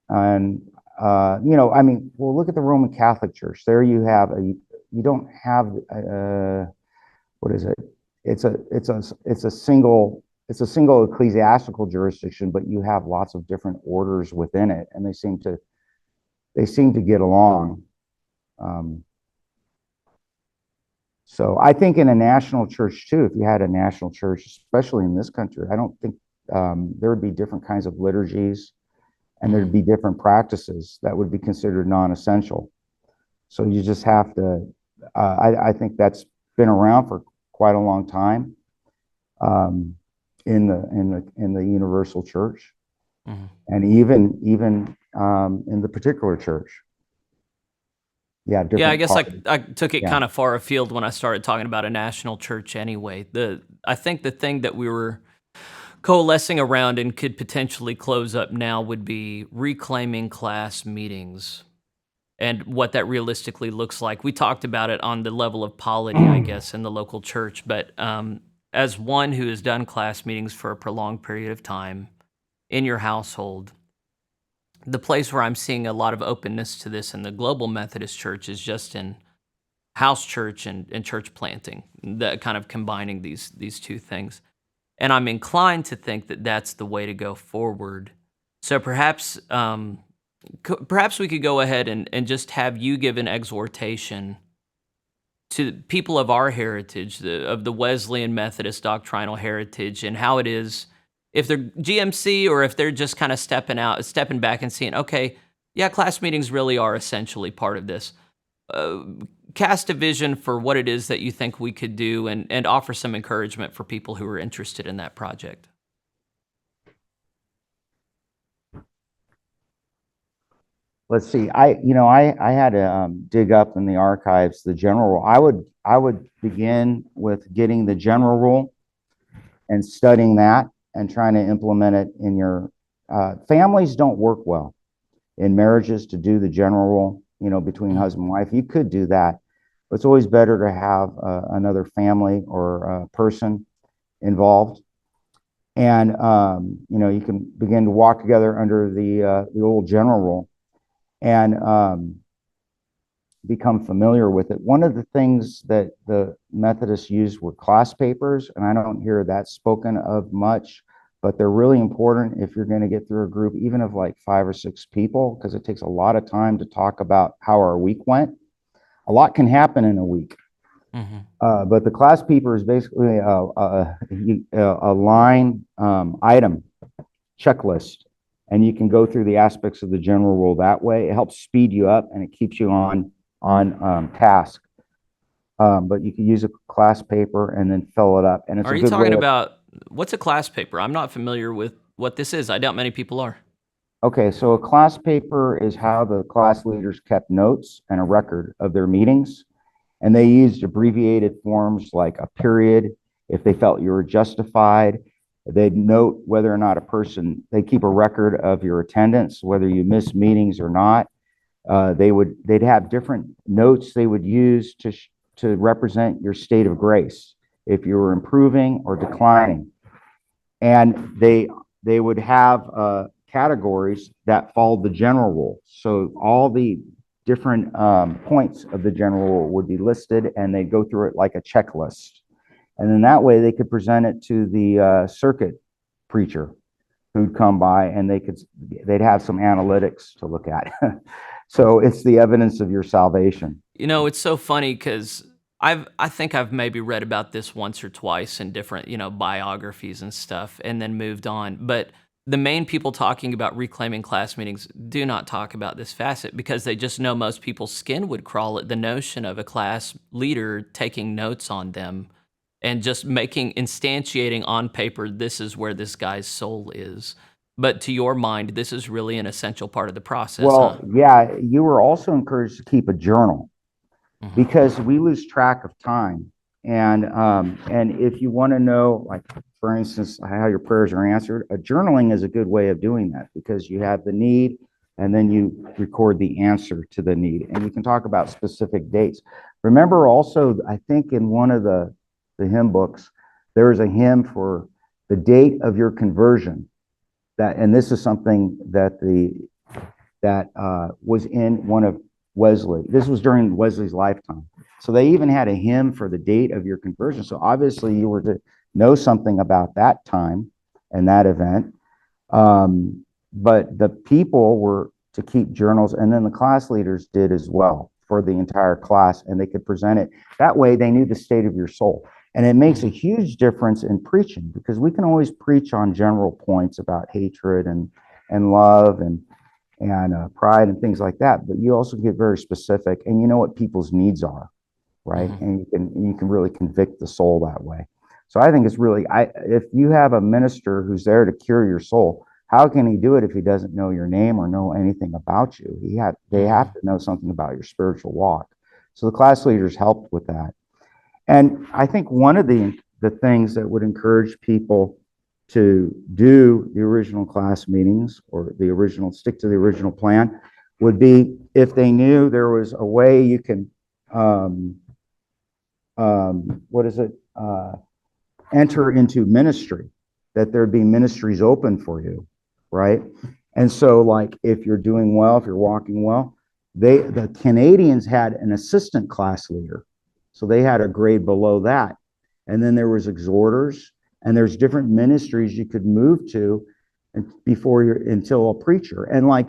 And, I mean, well, look at the Roman Catholic Church. There you have you don't have, what is it? It's a single ecclesiastical jurisdiction, but you have lots of different orders within it, and they seem to get along. So I think in a national church too, if you had a national church, especially in this country, I don't think there would be different kinds of liturgies, and there'd be different practices that would be considered non-essential. So you just have to. I think that's been around for quite a long time in the universal church, and even in the particular church. Yeah, Yeah, I guess parties. I took it Yeah. kind of far afield when I started talking about a national church anyway. I think the thing that we were coalescing around and could potentially close up now would be reclaiming class meetings and what that realistically looks like. We talked about it on the level of polity, I guess, in the local church, but as one who has done class meetings for a prolonged period of time in your household, the place where I'm seeing a lot of openness to this in the global Methodist church is just in house church and church planting, that kind of combining these two things. And I'm inclined to think that that's the way to go forward. So perhaps perhaps we could go ahead and just have you give an exhortation to people of our heritage, of the Wesleyan Methodist doctrinal heritage, and how it is if they're GMC or if they're just kind of stepping back and seeing, okay, yeah, class meetings really are essentially part of this. cast a vision for what it is that you think we could do, and offer some encouragement for people who are interested in that project. Let's see. I had to dig up in the archives the general rule. I would begin with getting the general rule and studying that and trying to implement it in your families don't work well in marriages to do the general rule, between husband and wife. You could do that, but it's always better to have another family or person involved. And you can begin to walk together under the old general rule and become familiar with it. One of the things that the Methodists used were class papers, and I don't hear that spoken of much, but they're really important if you're going to get through a group, even of like 5 or 6 people, because it takes a lot of time to talk about how our week went. A lot can happen in a week. Mm-hmm. But the class paper is basically a line item checklist, and you can go through the aspects of the general rule that way. It helps speed you up and it keeps you on task. But you can use a class paper and then fill it up. And it's Are you talking about, what's a class paper? I'm not familiar with what this is. I doubt many people are. Okay, so a class paper is how the class leaders kept notes and a record of their meetings. And they used abbreviated forms like a period. If they felt you were justified, they'd note whether or not they keep a record of your attendance, whether you miss meetings or not. They'd have different notes they would use to represent your state of grace, if you were improving or declining. And they would have categories that followed the general rule. So all the different points of the general rule would be listed, and they'd go through it like a checklist. And then that way they could present it to the circuit preacher who'd come by, and they'd have some analytics to look at. So it's the evidence of your salvation. It's so funny because I think I've maybe read about this once or twice in different, biographies and stuff, and then moved on. But the main people talking about reclaiming class meetings do not talk about this facet, because they just know most people's skin would crawl at the notion of a class leader taking notes on them and just instantiating on paper, this is where this guy's soul is. But to your mind, this is really an essential part of the process. Well, yeah, you were also encouraged to keep a journal, because we lose track of time. And if you want to know, like, for instance, how your prayers are answered, journaling is a good way of doing that, because you have the need and then you record the answer to the need. And you can talk about specific dates. Remember also, I think in one of the hymn books, there is a hymn for the date of your conversion. And this is something that was in one of Wesley. This was during Wesley's lifetime. So they even had a hymn for the date of your conversion. So obviously you were to know something about that time and that event. But the people were to keep journals, and then the class leaders did as well for the entire class, and they could present it. That way they knew the state of your soul. And it makes a huge difference in preaching, because we can always preach on general points about hatred and love and pride and things like that. But you also get very specific, and you know what people's needs are, right? And you can really convict the soul that way. So I think it's really, if you have a minister who's there to cure your soul, how can he do it if he doesn't know your name or know anything about you? They have to know something about your spiritual walk. So the class leaders helped with that. And I think one of the things that would encourage people to do the original class meetings, or stick to the original plan, would be if they knew there was a way you can, enter into ministry, that there'd be ministries open for you, right? And so, like, if you're doing well, if you're walking well, the Canadians had an assistant class leader. So they had a grade below that. And then there was exhorters, and there's different ministries you could move to until a preacher. And I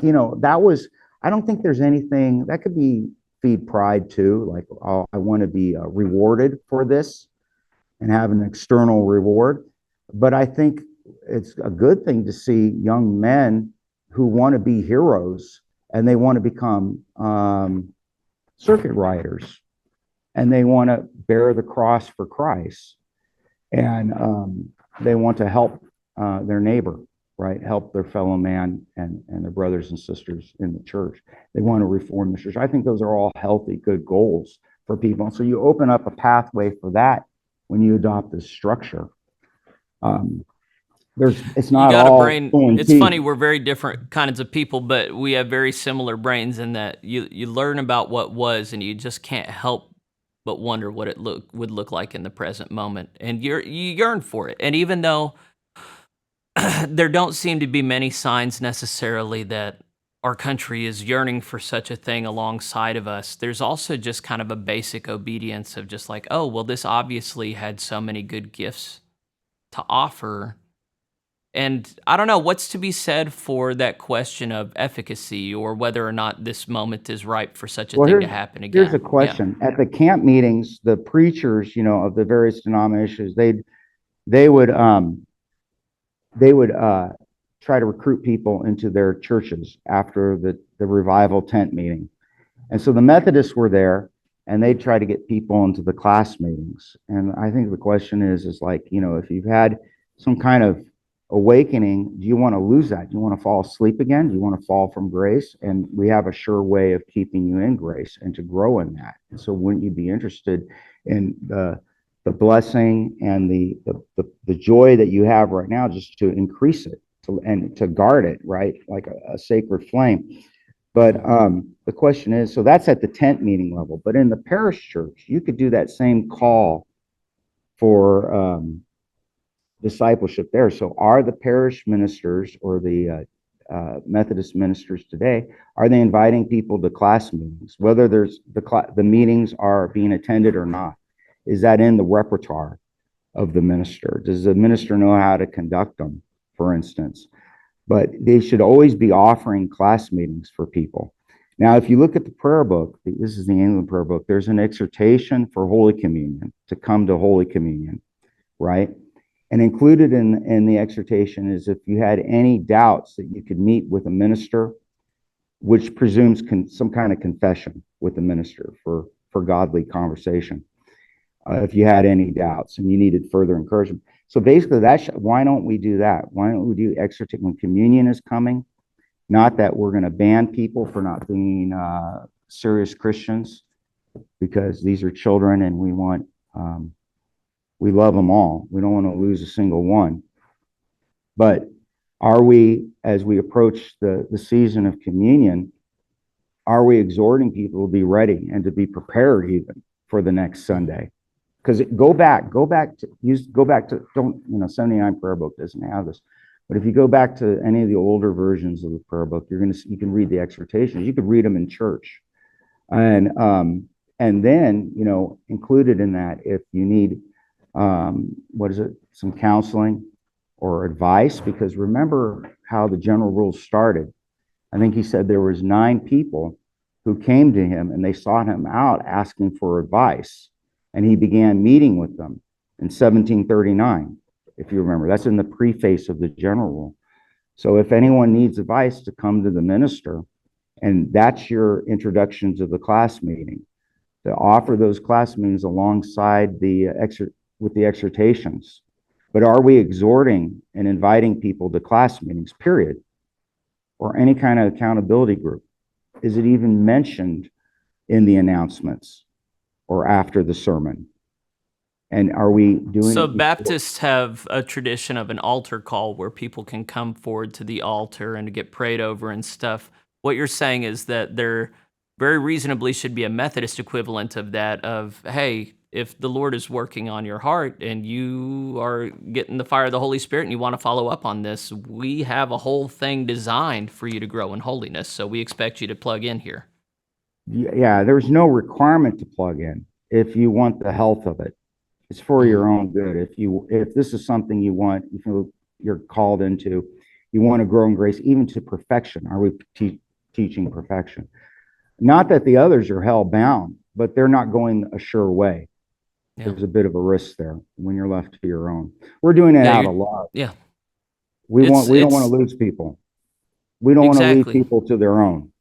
don't think there's anything that could be feed pride too. Like, oh, I want to be rewarded for this and have an external reward. But I think it's a good thing to see young men who want to be heroes, and they want to become circuit riders. and they want to bear the cross for Christ, and they want to help their neighbor, right? Help their fellow man and their brothers and sisters in the church. They want to reform the church. I think those are all healthy, good goals for people. So you open up a pathway for that when you adopt this structure. It's You not got a all brain. pulling It's teeth. funny, we're very different kinds of people, but we have very similar brains in that you learn about what was, and you just can't help but wonder what it would look like in the present moment, and you yearn for it. And even though there don't seem to be many signs necessarily that our country is yearning for such a thing alongside of us, there's also just kind of a basic obedience of just like, oh, well, this obviously had so many good gifts to offer. And I don't know what's to be said for that question of efficacy, or whether or not this moment is ripe for such a Well, thing to happen again. here's a question. At the camp meetings, the preachers, of the various denominations, they would try to recruit people into their churches after the revival tent meeting. And so the Methodists were there, and they'd try to get people into the class meetings. And I think the question is like, if you've had some kind of awakening, do you want to lose that? Do you want to fall asleep again? Do you want to fall from grace? And we have a sure way of keeping you in grace and to grow in that. And so wouldn't you be interested in the blessing and the joy that you have right now, just to increase it and to guard it, right? Like a sacred flame. But the question is, so that's at the tent meeting level, but in the parish church, you could do that same call for discipleship there. So are the parish ministers or the Methodist ministers today, are they inviting people to class meetings, whether the meetings are being attended or not? Is that in the repertoire of the minister? Does the minister know how to conduct them, for instance? But they should always be offering class meetings for people. Now, if you look at the prayer book, this is the Anglican prayer book, there's an exhortation for Holy Communion, to come to Holy Communion, right? And included in the exhortation is if you had any doubts that you could meet with a minister, which presumes some kind of confession with the minister for godly conversation. If you had any doubts and you needed further encouragement. So basically, why don't we do that? Why don't we do exhortation when communion is coming? Not that we're going to ban people for not being serious Christians, because these are children and we love them all. We don't want to lose a single one. But are we, as we approach the season of communion, are we exhorting people to be ready and to be prepared even for the next Sunday? Because go back to, 79 prayer book doesn't have this. But if you go back to any of the older versions of the prayer book, you can read the exhortations. You could read them in church. And then, included in that, if you need, some counseling or advice, because remember how the general rules started. I think he said there was 9 people who came to him and they sought him out asking for advice. And he began meeting with them in 1739, if you remember. That's in the preface of the general rule. So if anyone needs advice, to come to the minister, and that's your introduction to the class meeting, to offer those class meetings alongside with the exhortations. But are we exhorting and inviting people to class meetings, period? Or any kind of accountability group? Is it even mentioned in the announcements or after the sermon? And are we doing So Baptists have a tradition of an altar call where people can come forward to the altar and to get prayed over and stuff. What you're saying is that there very reasonably should be a Methodist equivalent of that, of, hey, if the Lord is working on your heart and you are getting the fire of the Holy Spirit and you want to follow up on this, we have a whole thing designed for you to grow in holiness. So we expect you to plug in here. Yeah, there's no requirement to plug in if you want the health of it. It's for your own good. If this is something you want, you're called into, you want to grow in grace, even to perfection. Are we teaching perfection? Not that the others are hell bound, but they're not going a sure way. Yeah. There's a bit of a risk there when you're left to your own. We're doing it out of love. Yeah. We don't want to lose people. We don't want to lead people to their own.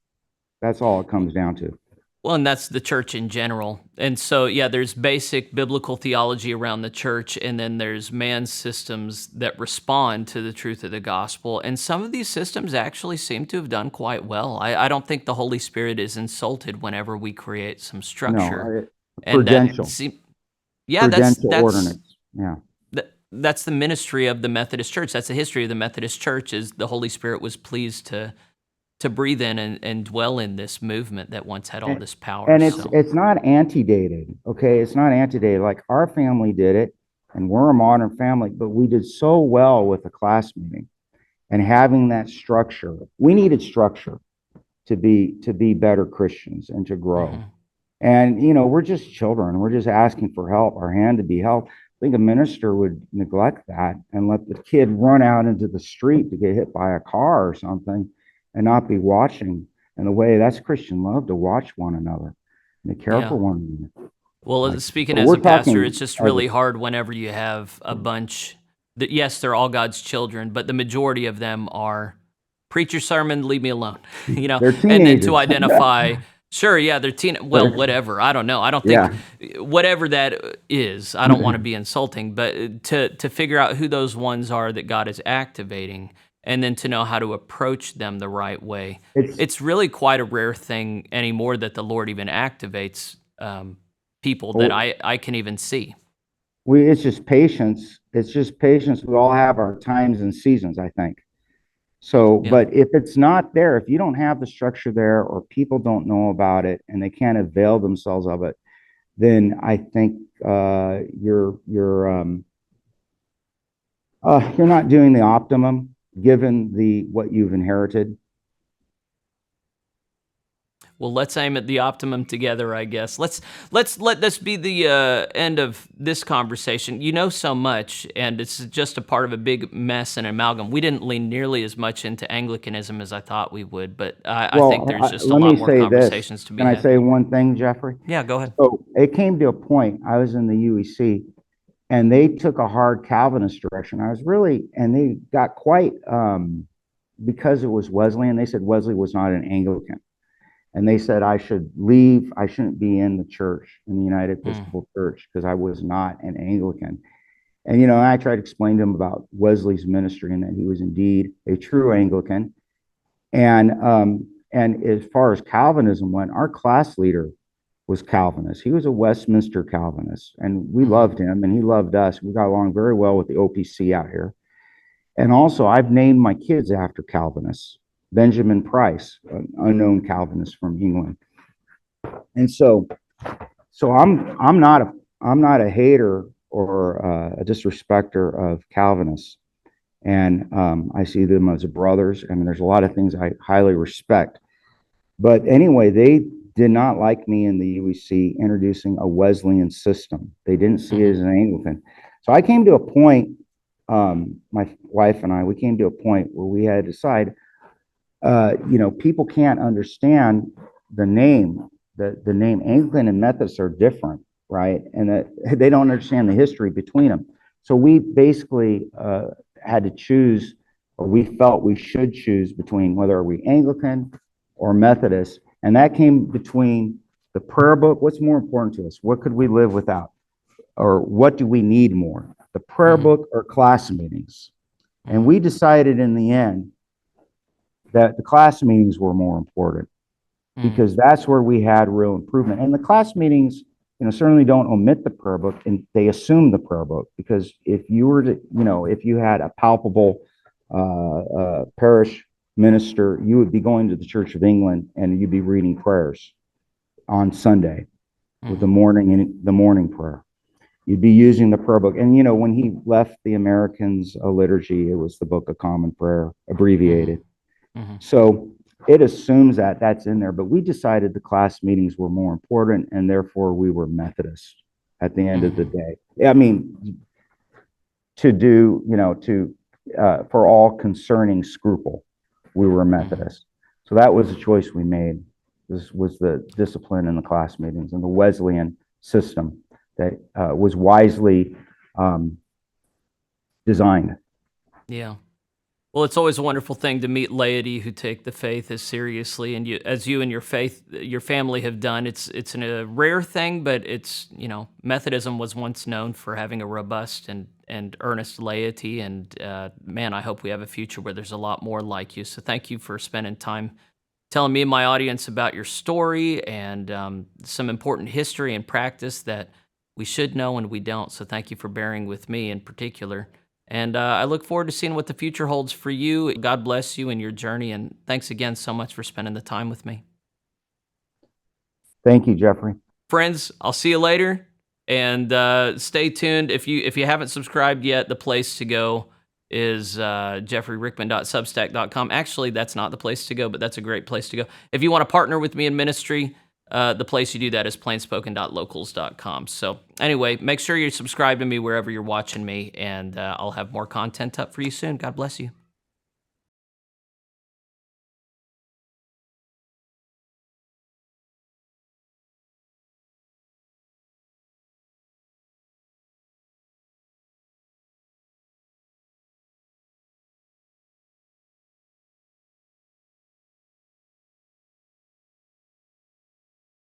That's all it comes down to. Well, and that's the church in general. And so, yeah, there's basic biblical theology around the church, and then there's man's systems that respond to the truth of the gospel. And some of these systems actually seem to have done quite well. I don't think the Holy Spirit is insulted whenever we create some structure. No, And that, prudential, yeah, prudential ordinance. Yeah. that's the ministry of the Methodist Church. That's the history of the Methodist Church. Is the Holy Spirit was pleased to breathe in and dwell in this movement that once had all this power. And so. it's not antedated, okay? It's not antedated. Like our family did it, and we're a modern family, but we did so well with the class meeting and having that structure. We needed structure to be better Christians and to grow. Mm-hmm. And you know, we're just children. We're just asking for help, our hand to be held. I think a minister would neglect that and let the kid run out into the street to get hit by a car or something and not be watching. In a way, that's Christian love, to watch one another and to care Yeah. for one another. Well, speaking but as we're a pastor, talking it's just really hard whenever you have a bunch that, yes, they're all God's children, but the majority of them are preach your sermon, leave me alone, you know, They're and then teenagers. to identify, sure, yeah, they're well, whatever. I don't know. I don't think whatever that is, I don't want to be insulting, but to figure out who those ones are that God is activating, and then to know how to approach them the right way. It's really quite a rare thing anymore that the Lord even activates people that I can even see. It's just patience. It's just patience. We all have our times and seasons, I think. So, but if it's not there, if you don't have the structure there, or people don't know about it and they can't avail themselves of it, then I think you're not doing the optimum given what you've inherited. Well, let's aim at the optimum together, I guess. Let's let this be the end of this conversation. You know so much, and it's just a part of a big mess and amalgam. We didn't lean nearly as much into Anglicanism as I thought we would, but I think there's just a lot more conversations to be had. Can I say one thing, Jeffrey? Yeah, go ahead. So it came to a point, I was in the UEC, and they took a hard Calvinist direction. And they got quite, because it was Wesleyan, they said Wesley was not an Anglican. And they said I should leave, I shouldn't be in the church, in the United Episcopal Church, because I was not an Anglican. And, you know, I tried to explain to him about Wesley's ministry and that he was indeed a true Anglican. And as far as Calvinism went, our class leader was Calvinist. He was a Westminster Calvinist, and we loved him and he loved us. We got along very well with the OPC out here. And also, I've named my kids after Calvinists. Benjamin Price, an unknown Calvinist from England. And so I'm not a hater or a disrespecter of Calvinists. And I see them as brothers. I mean, there's a lot of things I highly respect. But anyway, they did not like me in the UEC introducing a Wesleyan system. They didn't see it as an Anglican. So I came to a point, my wife and I, we came to a point where we had to decide, you know, people can't understand the name. The name Anglican and Methodist are different, right? And that they don't understand the history between them. So we basically had to choose, or we felt we should choose between whether are we Anglican or Methodist. And that came between the prayer book. What's more important to us? What could we live without? Or what do we need more? The prayer book or class meetings? And we decided in the end that the class meetings were more important, because that's where we had real improvement. And the class meetings, you know, certainly don't omit the prayer book, and they assume the prayer book, because if you were to, you know, if you had a palpable parish minister, you would be going to the Church of England and you'd be reading prayers on Sunday with the morning prayer. You'd be using the prayer book. And, you know, when he left the Americans a liturgy, it was the Book of Common Prayer, abbreviated. So it assumes that that's in there, but we decided the class meetings were more important, and therefore we were Methodist at the end of the day. I mean, to do, you know, for all concerning scruple, we were Methodist. So that was a choice we made. This was the discipline in the class meetings and the Wesleyan system that was wisely designed. Yeah. Well, it's always a wonderful thing to meet laity who take the faith as seriously, and as you and your family have done. It's a rare thing, but it's Methodism was once known for having a robust and earnest laity, and man, I hope we have a future where there's a lot more like you. So thank you for spending time telling me and my audience about your story and some important history and practice that we should know and we don't. So thank you for bearing with me in particular. And I look forward to seeing what the future holds for you. God bless you in your journey. And thanks again so much for spending the time with me. Thank you, Jeffrey. Friends, I'll see you later. And stay tuned. If you haven't subscribed yet, the place to go is jeffreyrickman.substack.com. Actually, that's not the place to go, but that's a great place to go. If you want to partner with me in ministry, the place you do that is plainspoken.locals.com. So anyway, make sure you subscribe to me wherever you're watching me, and I'll have more content up for you soon. God bless you.